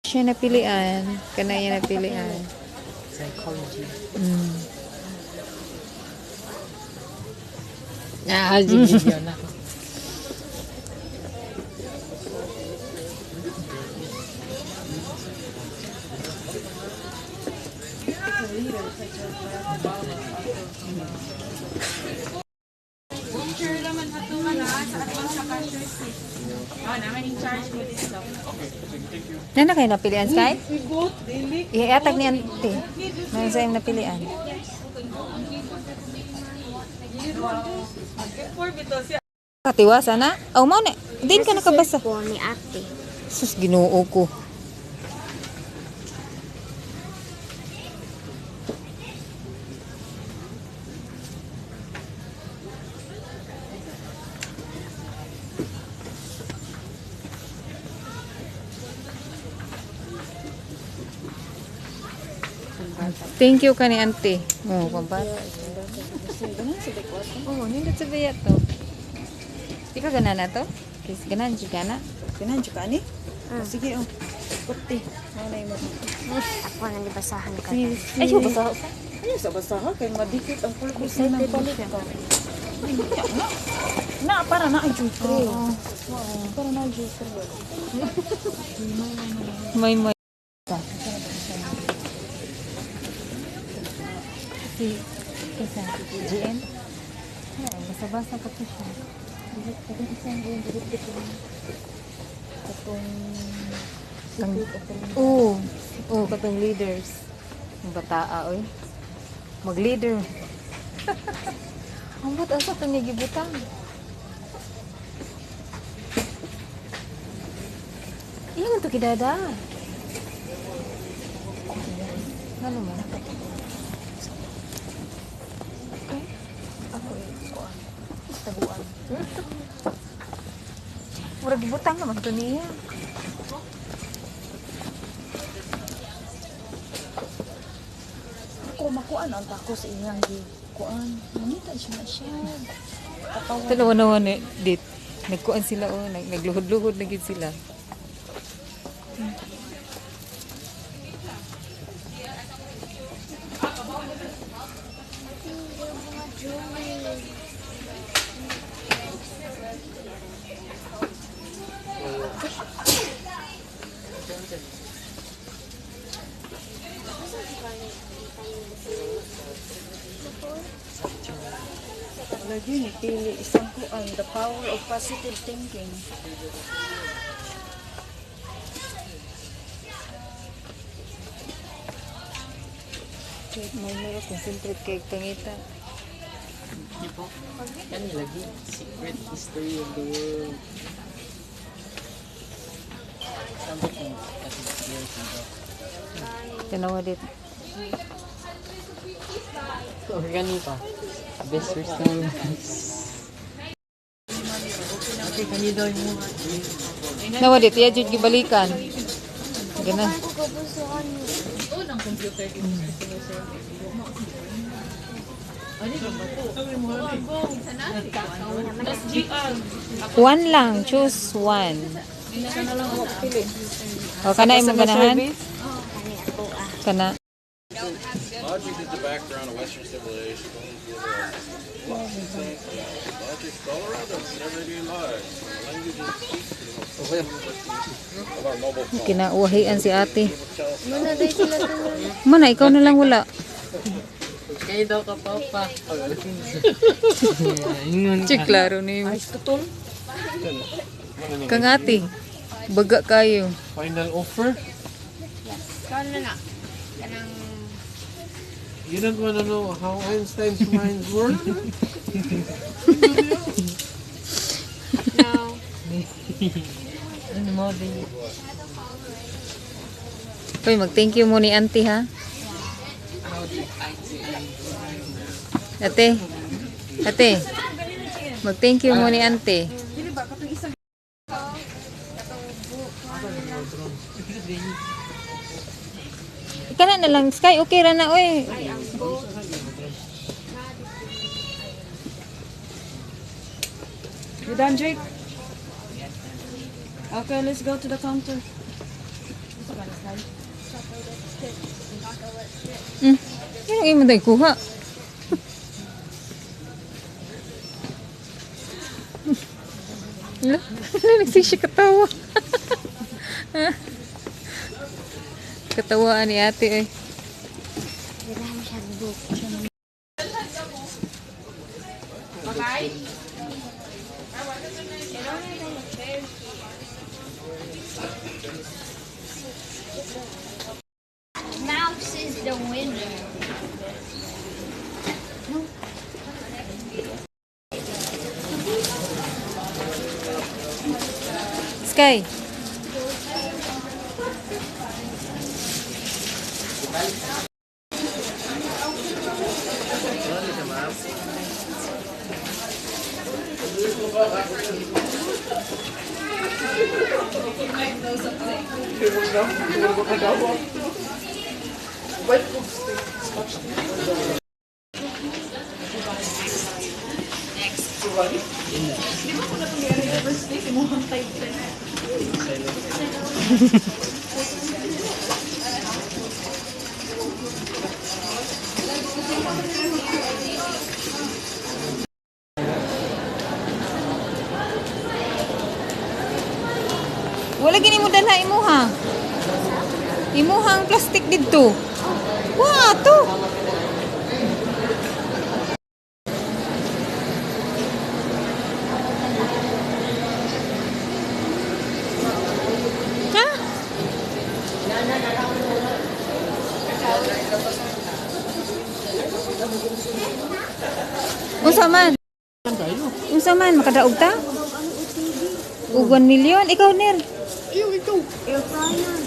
Siya napilian. Kanaya napilian. Psychology. Video na. Nana kayo napilian, Sky? Iatag ni Ante. Nang sa'yo napilian. Katiwasa na? Aw mo na. Din ka nakabasa. Po ni ate. Sus, ginoo ko. Thank you ka ni Ante. Oh, pambata. Oh, nindot sa bayat to. Di ka gana na to? Kasi ganan juga na. Ganan juga ni? Sige, oh. Puti. Malay mo. Ako nang dibasahan ka. Ay, yung basa. Ano sa basaha? Kaya madikit ang pulpos ng palit ka. Na, para na ang jutro. Para na ang jutro. May. Si GN. Basa-basa pa po siya. Itong isang yung dikit ko. Itong katong leaders. Ang bataa, oy. Mag-leader. Ang ba't asa ito niya gibutang? Iyan ito kidada. Nalo mo? Okay. Ako taguan. Murag gibutang naman ito niya. makuan ang tako sa inyang kuan. Nanita siya na siya. Tanawan-nawan eh, dit. Nagkuan sila oh, nagluhod-luhod na gid sila. Lagi ni pili isang kuan, the power of positive thinking. May meron concentrate kay pangita. Yan po. Yan lagi. Secret history of the world. Something that is clear to go. Tanawa dit. Organi pa. Best restaurant. Okay, kanina mo. Nawa dit, iya jud gibalikan. Ganun. One lang, choose one. O, kana imong ganahan? Kana. Logic is the background of Western civilization. Logic is all around us in everyday lives. Language of our mobile phone. Kinauwahian si ate. Mana, ikaw na lang wala. Kayo daw ka papa. Check klaro ni mo. Kang ate, baga kayo. Final offer? You don't want to know how Einstein's minds work? No. Ano mo din? Hoy, mag-thank you mo ni auntie ha. Ate. Ate. Mag-thank you mo ni auntie. Kana na lang, Sky. Okay ra na, oy. You done, Jake? Okay, let's go to the counter. Yan ang imo tayo kuha. Wala, nagsisya katawa. Katawaan ni ate eh. Wala mo siya book. Mouse is the winner. Sky. Wala gini mo dala imuha. Imuha ang plastic dito. Wa to. Ha? Unsa man? Unsa man makadaog ta? Ug 1 million ikaw ner. Iyo, ikaw. Air fryer.